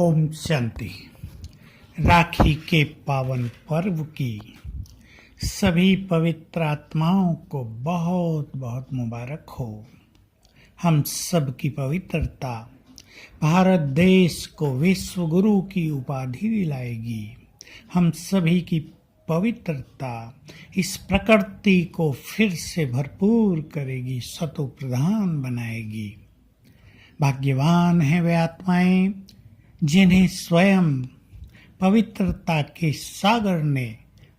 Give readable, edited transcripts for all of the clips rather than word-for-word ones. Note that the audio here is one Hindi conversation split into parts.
ओम शांति। राखी के पावन पर्व की सभी पवित्र आत्माओं को बहुत बहुत मुबारक हो। हम सब की पवित्रता भारत देश को विश्व गुरु की उपाधि दिलाएगी। हम सभी की पवित्रता इस प्रकृति को फिर से भरपूर करेगी, सतो प्रधान बनाएगी। भाग्यवान हैं वे आत्माएं जिन्हें स्वयं पवित्रता के सागर ने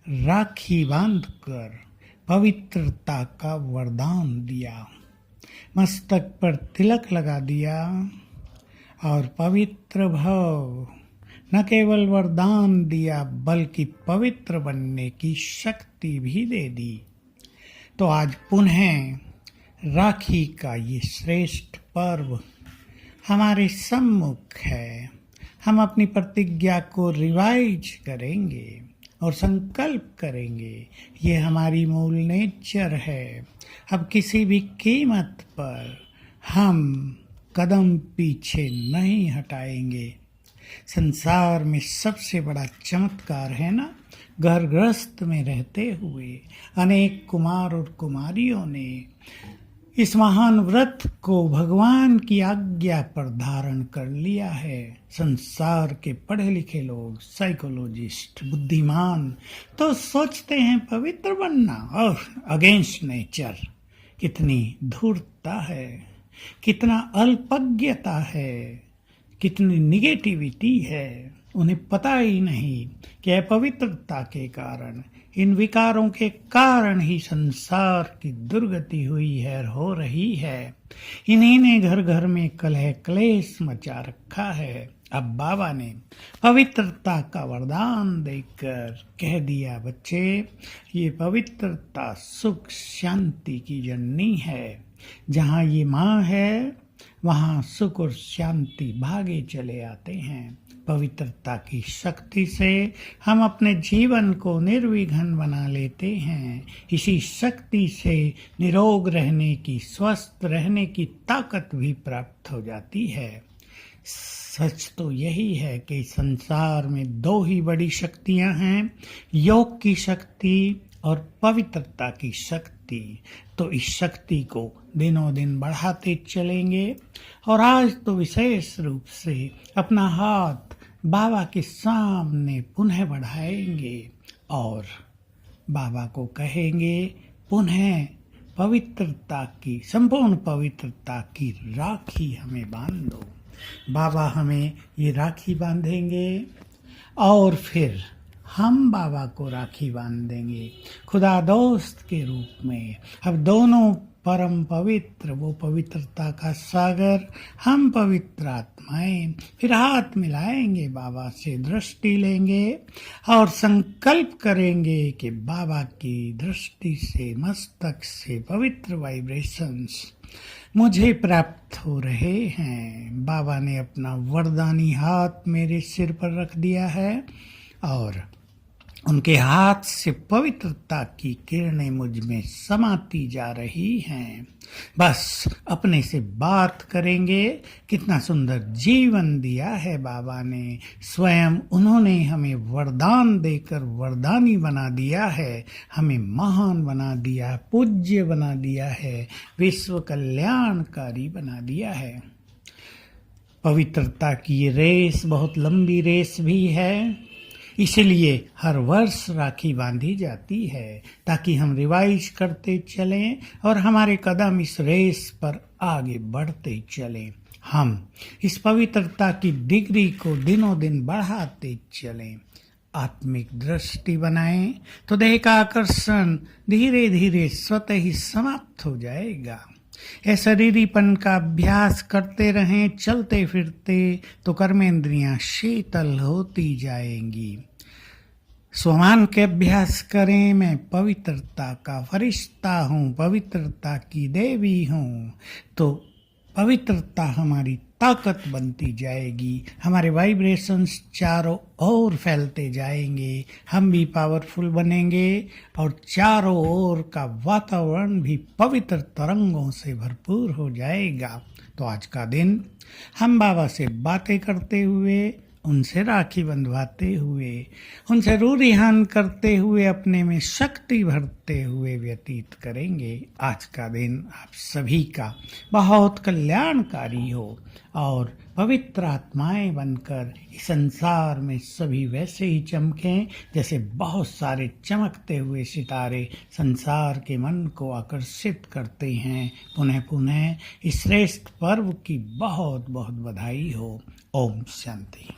राखी बांधकर पवित्रता का वरदान दिया, मस्तक पर तिलक लगा दिया और पवित्र भव न केवल वरदान दिया बल्कि पवित्र बनने की शक्ति भी दे दी। तो आज पुनः राखी का ये श्रेष्ठ पर्व हमारे सम्मुख है। हम अपनी प्रतिज्ञा को रिवाइज करेंगे और संकल्प करेंगे। ये हमारी मूल नेचर है। अब किसी भी कीमत पर हम कदम पीछे नहीं हटाएंगे। संसार में सबसे बड़ा चमत्कार है ना, घर गृहस्थ में रहते हुए अनेक कुमार और कुमारियों ने इस महान व्रत को भगवान की आज्ञा पर धारण कर लिया है। संसार के पढ़े लिखे लोग, साइकोलॉजिस्ट, बुद्धिमान तो सोचते हैं पवित्र बनना, और अगेंस्ट नेचर कितनी धूर्तता है, कितना अल्पज्ञता है, कितनी निगेटिविटी है। उन्हें पता ही नहीं कि अपवित्रता के कारण, इन विकारों के कारण ही संसार की दुर्गति हुई है और हो रही है। इन्हीं ने घर घर में कलह क्लेश मचा रखा है। अब बाबा ने पवित्रता का वरदान देकर कह दिया, बच्चे ये पवित्रता सुख शांति की जननी है। जहाँ ये माँ है वहाँ सुख और शांति भागे चले आते हैं। पवित्रता की शक्ति से हम अपने जीवन को निर्विघ्न बना लेते हैं। इसी शक्ति से निरोग रहने की, स्वस्थ रहने की ताकत भी प्राप्त हो जाती है। सच तो यही है कि संसार में दो ही बड़ी शक्तियां हैं, योग की शक्ति और पवित्रता की शक्ति। तो इस शक्ति को दिनों दिन बढ़ाते चलेंगे। और आज तो विशेष रूप से अपना हाथ बाबा के सामने पुनः बढ़ाएंगे और बाबा को कहेंगे, पुनः पवित्रता की, संपूर्ण पवित्रता की राखी हमें बांध दो। बाबा हमें ये राखी बांधेंगे और फिर हम बाबा को राखी बांध देंगे खुदा दोस्त के रूप में। अब दोनों परम पवित्र, वो पवित्रता का सागर, हम पवित्र आत्माएं फिर हाथ मिलाएंगे, बाबा से दृष्टि लेंगे और संकल्प करेंगे कि बाबा की दृष्टि से, मस्तक से पवित्र वाइब्रेशंस मुझे प्राप्त हो रहे हैं। बाबा ने अपना वरदानी हाथ मेरे सिर पर रख दिया है और उनके हाथ से पवित्रता की किरणें मुझ में समाती जा रही हैं। बस अपने से बात करेंगे, कितना सुंदर जीवन दिया है बाबा ने। स्वयं उन्होंने हमें वरदान देकर वरदानी बना दिया है, हमें महान बना दिया, पूज्य बना दिया है, विश्व कल्याणकारी बना दिया है। पवित्रता की ये रेस बहुत लंबी रेस भी है, इसलिए हर वर्ष राखी बांधी जाती है ताकि हम रिवाइज करते चलें और हमारे कदम इस रेस पर आगे बढ़ते चलें। हम इस पवित्रता की डिग्री को दिनों दिन बढ़ाते चलें। आत्मिक दृष्टि बनाएं तो देह का आकर्षण धीरे धीरे स्वतः ही समाप्त हो जाएगा। शरीरीपन का अभ्यास करते रहें, चलते फिरते तो कर्मेंद्रियां शीतल होती जाएंगी। स्वमान के अभ्यास करें, मैं पवित्रता का फरिश्ता हूँ, पवित्रता की देवी हूँ। तो पवित्रता हमारी ताकत बनती जाएगी, हमारे वाइब्रेशंस चारों ओर फैलते जाएंगे, हम भी पावरफुल बनेंगे और चारों ओर का वातावरण भी पवित्र तरंगों से भरपूर हो जाएगा। तो आज का दिन हम बाबा से बातें करते हुए उनसे राखी बंधवाते हुए, उनसे रूरिहान करते हुए, अपने में शक्ति भरते हुए व्यतीत करेंगे। आज का दिन आप सभी का बहुत कल्याणकारी हो और पवित्र आत्माएं बनकर इस संसार में सभी वैसे ही चमकें जैसे बहुत सारे चमकते हुए सितारे संसार के मन को आकर्षित करते हैं। पुनः पुनः इस श्रेष्ठ पर्व की बहुत बहुत बधाई हो। ओम शांति।